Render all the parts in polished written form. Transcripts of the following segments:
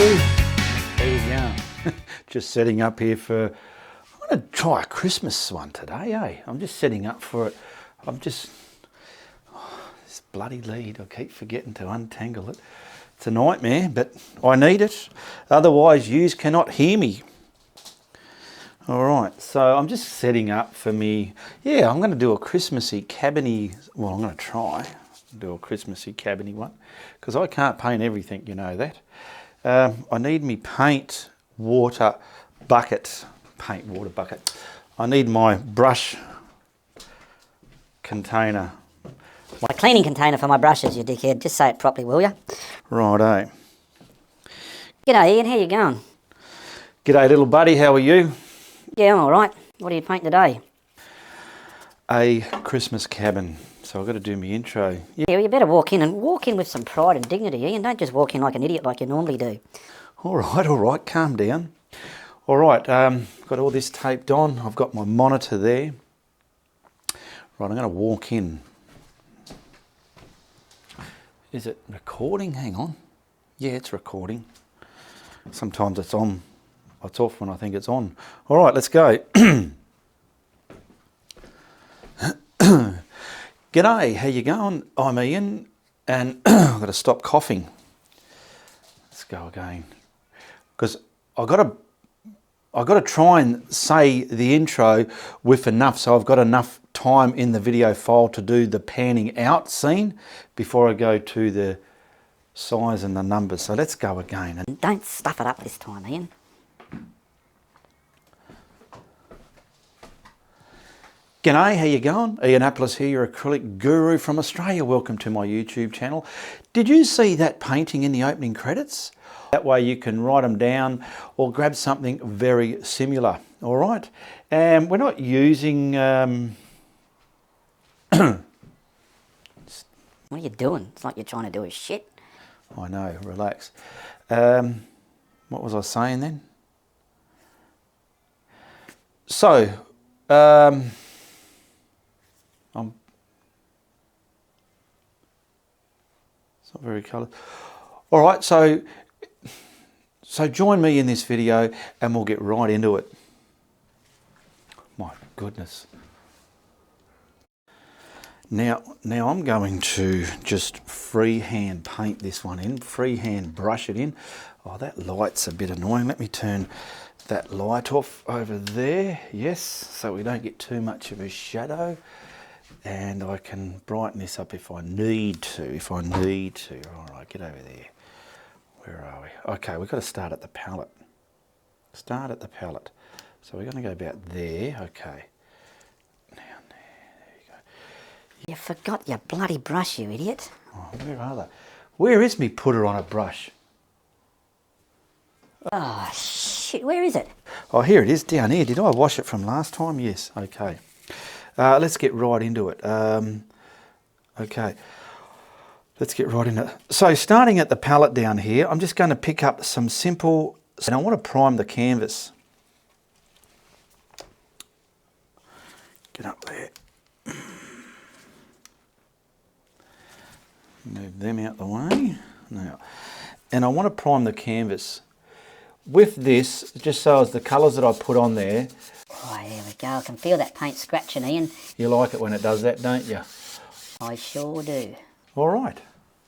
too. There you go. Just setting up here for, I'm going to try a Christmas one today, eh? I'm just setting up for it. This bloody lead, I keep forgetting to untangle it. It's a nightmare, but I need it. Otherwise, yous cannot hear me. All right, so I'm just setting up for me. Yeah, I'm going to do a Christmassy cabiny. Well, I'm going to try do a Christmassy cabiny one because I can't paint everything, you know that. I need me paint water bucket. I need my brush container. My cleaning container for my brushes, you dickhead. Just say it properly, will you? Righto. G'day, Ian. How you going? G'day, little buddy. How are you? Yeah, I'm all right. What do you paint today? A Christmas cabin. So I've got to do my intro. Yeah, well, you better walk in with some pride and dignity, Ian. Don't just walk in like an idiot like you normally do. All right. Calm down. All right, got all this taped on. I've got my monitor there. Right, I'm going to walk in. Is it recording? Hang on. Yeah, it's recording. Sometimes it's on. It's off when I think it's on. All right, let's go. G'day, how you going? I'm Ian, and I've got to stop coughing. Let's go again. Because I've got to try and say the intro with enough, so I've got enough time in the video file to do the panning out scene before I go to the size and the numbers. So let's go again. Don't stuff it up this time, Ian. G'day, how you going? Ianapolis here, your acrylic guru from Australia. Welcome to my YouTube channel. Did you see that painting in the opening credits? That way you can write them down or grab something very similar, all right? And we're not using... What are you doing? It's like you're trying to do a shit. I know, relax. What was I saying then? So, it's not very coloured. All right, so join me in this video and we'll get right into it. My goodness. Now I'm going to just freehand paint this one in, freehand brush it in. Oh, that light's a bit annoying. Let me turn that light off over there. Yes, so we don't get too much of a shadow. And I can brighten this up if I need to, All right, get over there. Where are we? Okay, we've got to start at the palette. So we're going to go about there. Okay. Now, there you go. You forgot your bloody brush, you idiot. Oh, where are they? Where is me putter on a brush? Oh, shit, where is it? Oh, here it is, down here. Did I wash it from last time? Yes, okay. Let's get right into it. Okay, let's get right into it. So starting at the palette down here, I'm just going to pick up some simple, and I want to prime the canvas. Get up there. Move them out the way. Now, and I want to prime the canvas. With this, just so as the colours that I put on there. Oh, here we go. I can feel that paint scratching, Ian. You like it when it does that, don't you? I sure do. All right,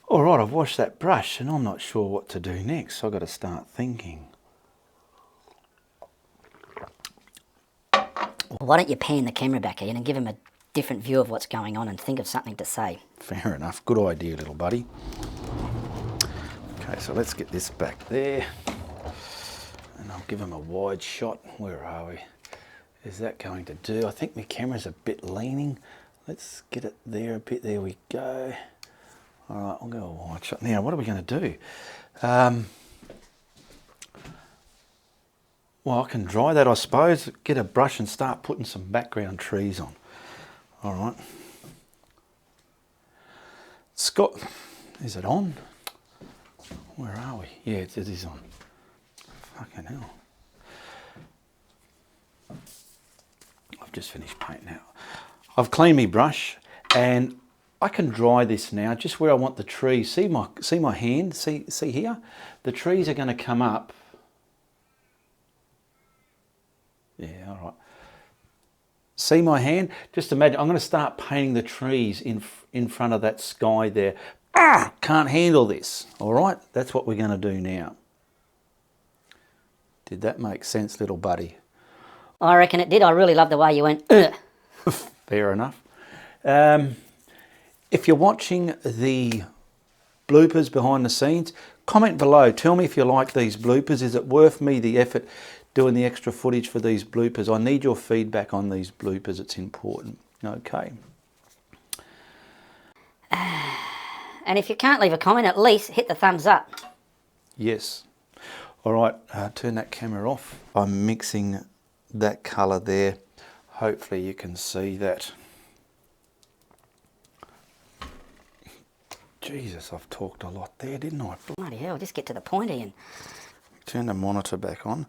I've washed that brush and I'm not sure what to do next, so I've got to start thinking. Why don't you pan the camera back, Ian, and give him a different view of what's going on and think of something to say. Fair enough. Good idea, little buddy. Okay, so let's get this back there. And I'll give him a wide shot. Where are we? Is that going to do? I think my camera's a bit leaning. Let's get it there a bit. There we go. All right, I'll go a wide shot. Now, what are we going to do? Well, I can dry that, I suppose. Get a brush and start putting some background trees on. All right. Scott, is it on? Where are we? Yeah, it is on. Fucking hell. I've just finished painting out. I've cleaned my brush and I can dry this now just where I want the trees. See my hand? See here? The trees are going to come up. Yeah, all right. See my hand? Just imagine, I'm going to start painting the trees in front of that sky there. Ah, can't handle this. All right, that's what we're going to do now. Did that make sense, little buddy? I reckon it did. I really love the way you went, ugh. Fair enough. If you're watching the bloopers behind the scenes, comment below. Tell me if you like these bloopers. Is it worth me the effort doing the extra footage for these bloopers? I need your feedback on these bloopers. It's important. Okay. And if you can't leave a comment, at least hit the thumbs up. Yes. All right, turn that camera off. I'm mixing that colour there. Hopefully you can see that. Jesus, I've talked a lot there, didn't I? Bloody hell, just get to the point, Ian. Turn the monitor back on.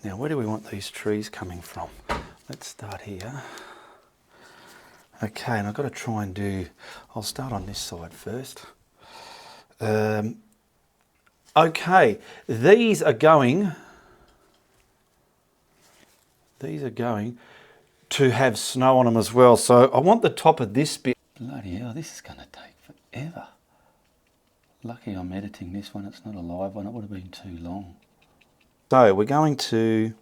Now, where do we want these trees coming from? Let's start here. Okay, and I've got to try and do... I'll start on this side first. Okay, these are going to have snow on them as well. So I want the top of this bit. Bloody hell, this is going to take forever. Lucky I'm editing this one, it's not a live one, it would have been too long. So we're going to...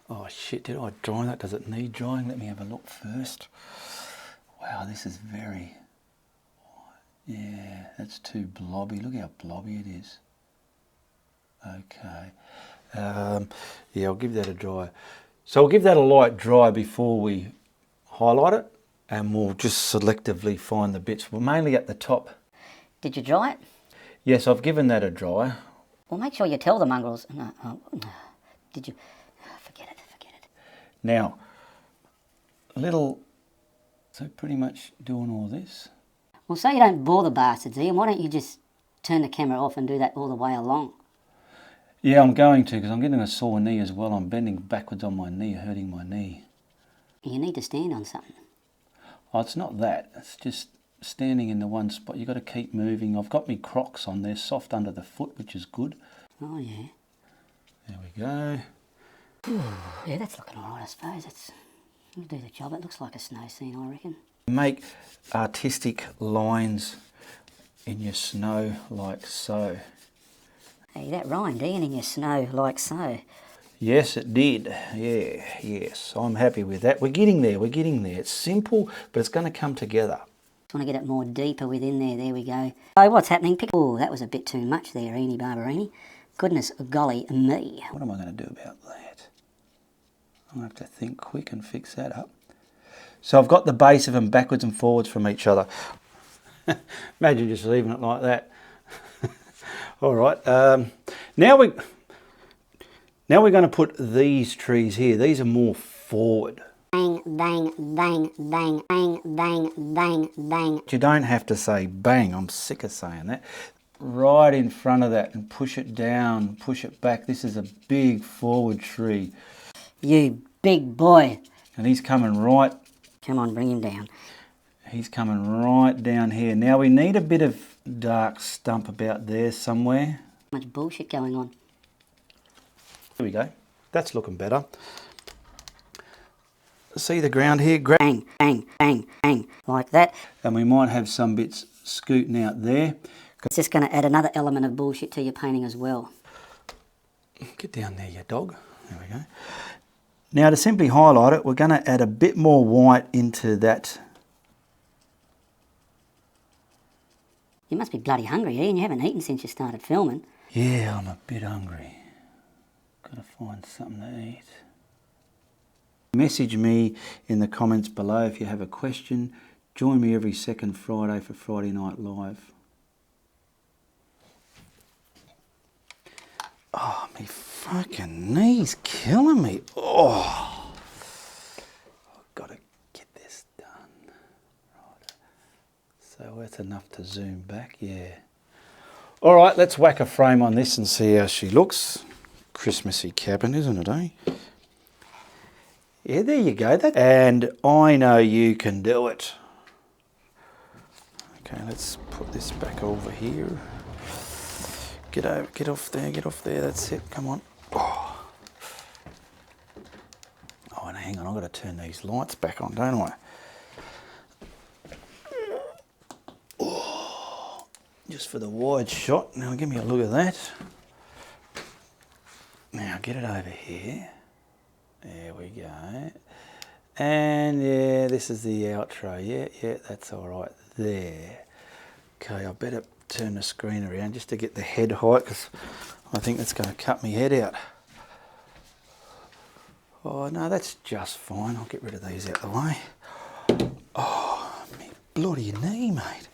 Oh shit, did I dry that? Does it need drying? Let me have a look first. Wow, this is very... Yeah, that's too blobby. Look how blobby it is. Okay. Yeah, I'll give that a dry. So we'll give that a light dry before we highlight it, and we'll just selectively find the bits. We're mainly at the top. Did you dry it? Yes, I've given that a dry. Well, make sure you tell the mongrels. No, did you? Forget it. Now, so pretty much doing all this. Well, say you don't bore the bastards, Ian. Why don't you just turn the camera off and do that all the way along? Yeah, I'm going to, because I'm getting a sore knee as well. I'm bending backwards on my knee, hurting my knee. You need to stand on something. Oh, it's not that. It's just standing in the one spot. You've got to keep moving. I've got my Crocs on. They're soft under the foot, which is good. Oh, yeah. There we go. Yeah, that's looking all right, I suppose. It'll do the job. It looks like a snow scene, I reckon. Make artistic lines in your snow like so. Hey, that rhymed, Ian, in your snow like so. Yes, it did. Yeah, yes. I'm happy with that. We're getting there. It's simple, but it's going to come together. Just want to get it more deeper within there. There we go. Oh, what's happening? Oh, that was a bit too much there, Eenie Barberini. Goodness golly me. What am I going to do about that? I'll have to think quick and fix that up. So I've got the base of them backwards and forwards from each other. Imagine just leaving it like that. All right. Now we're going to put these trees here. These are more forward. Bang, bang, bang, bang, bang, bang, bang, bang. You don't have to say bang. I'm sick of saying that. Right in front of that and push it down, push it back. This is a big forward tree. You big boy. And he's coming right. Come on, bring him down. He's coming right down here. Now we need a bit of dark stump about there somewhere. Much bullshit going on. There we go. That's looking better. See the ground here? Bang, bang, bang, bang. Like that. And we might have some bits scooting out there. It's just going to add another element of bullshit to your painting as well. Get down there, you dog. There we go. Now to simply highlight it, we're going to add a bit more white into that. You must be bloody hungry, Ian. You haven't eaten since you started filming. Yeah, I'm a bit hungry. Got to find something to eat. Message me in the comments below if you have a question. Join me every second Friday for Friday Night Live. Oh, me fucking knee's killing me. Oh, I've got to get this done. Right. So that's enough to zoom back, yeah. All right, let's whack a frame on this and see how she looks. Christmassy cabin, isn't it, eh? Yeah, there you go. And I know you can do it. Okay, let's put this back over here. Get off there, that's it, come on. Oh, and hang on, I've got to turn these lights back on, don't I? Oh, just for the wide shot. Now give me a look at that. Now get it over here. There we go. And yeah, this is the outro. Yeah, that's all right there. Okay, I better turn the screen around just to get the head height, because I think that's going to cut my head out. Oh no, that's just fine. I'll get rid of these out of the way. Oh, me bloody knee, mate.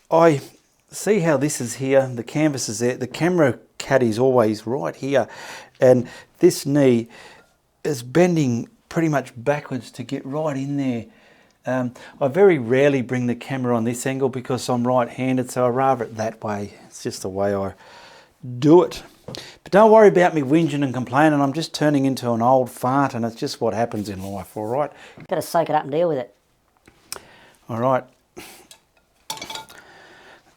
I see how this is here, the canvas is there, the camera caddy's always right here, and this knee is bending pretty much backwards to get right in there. I very rarely bring the camera on this angle because I'm right-handed, so I rather it that way. It's just the way I do it. But don't worry about me whinging and complaining. I'm just turning into an old fart, and it's just what happens in life, all right? Got to soak it up and deal with it. All right.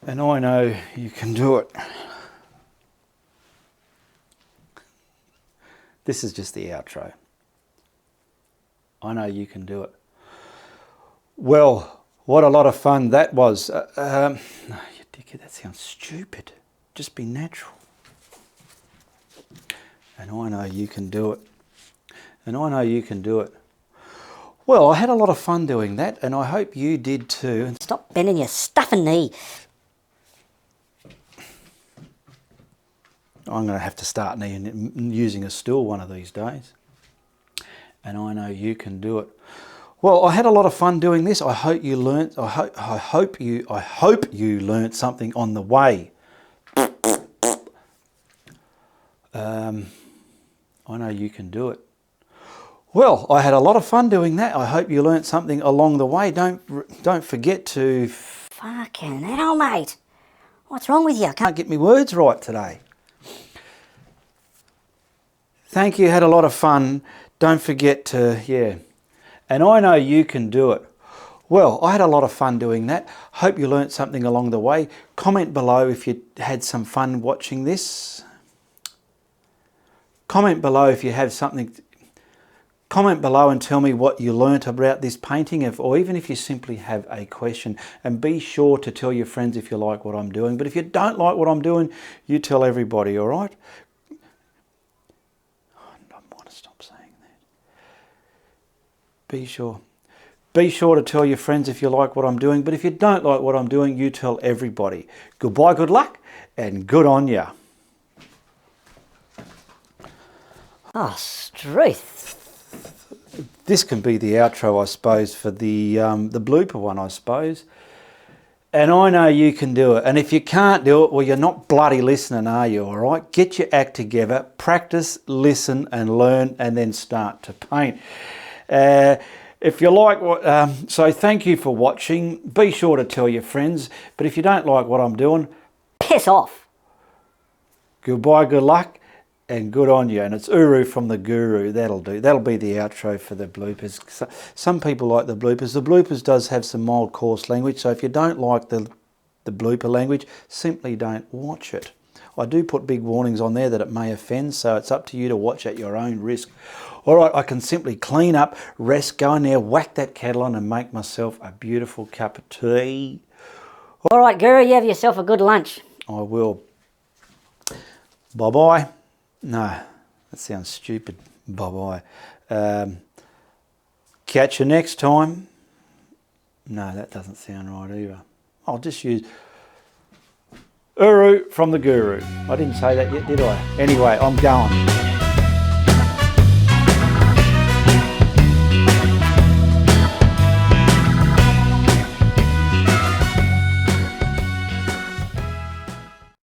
And I know you can do it. This is just the outro. I know you can do it. Well, what a lot of fun that was. No, you dickhead, that sounds stupid. Just be natural. And I know you can do it. And I know you can do it. Well, I had a lot of fun doing that, and I hope you did too. Stop bending your stuffing knee. I'm going to have to start using a stool one of these days. And I know you can do it. Well, I had a lot of fun doing this. I hope you learnt. I hope you learnt something on the way. I know you can do it. Well, I had a lot of fun doing that. I hope you learnt something along the way. Don't forget to. Fucking hell, mate. What's wrong with you? Can't get my words right today. Thank you. Had a lot of fun. Don't forget to, yeah. And I know you can do it. Well, I had a lot of fun doing that. Hope you learnt something along the way. Comment below if you had some fun watching this. Comment below if you have something. Comment below and tell me what you learnt about this painting, or even if you simply have a question. And be sure to tell your friends if you like what I'm doing. But if you don't like what I'm doing, you tell everybody, all right? Be sure to tell your friends if you like what I'm doing, but if you don't like what I'm doing, you tell everybody. Goodbye, good luck, and good on ya. Oh, Struth. This can be the outro, I suppose, for the blooper one, I suppose. And I know you can do it. And if you can't do it, well, you're not bloody listening, are you, all right? Get your act together, practice, listen, and learn, and then start to paint. If you like what, so thank you for watching. Be sure to tell your friends. But if you don't like what I'm doing, piss off. Goodbye, good luck, and good on you. And it's Uru from the Guru. That'll do. That'll be the outro for the bloopers. Some people like the bloopers. The bloopers does have some mild coarse language. So if you don't like the blooper language, simply don't watch it. I do put big warnings on there that it may offend, so it's up to you to watch at your own risk. All right, I can simply clean up, rest, go in there, whack that kettle on and make myself a beautiful cup of tea. All right, Guru, you have yourself a good lunch. I will. Bye-bye. No, that sounds stupid. Bye-bye. Catch you next time. No, that doesn't sound right either. I'll just use Uru from the Guru. I didn't say that yet, did I? Anyway, I'm going.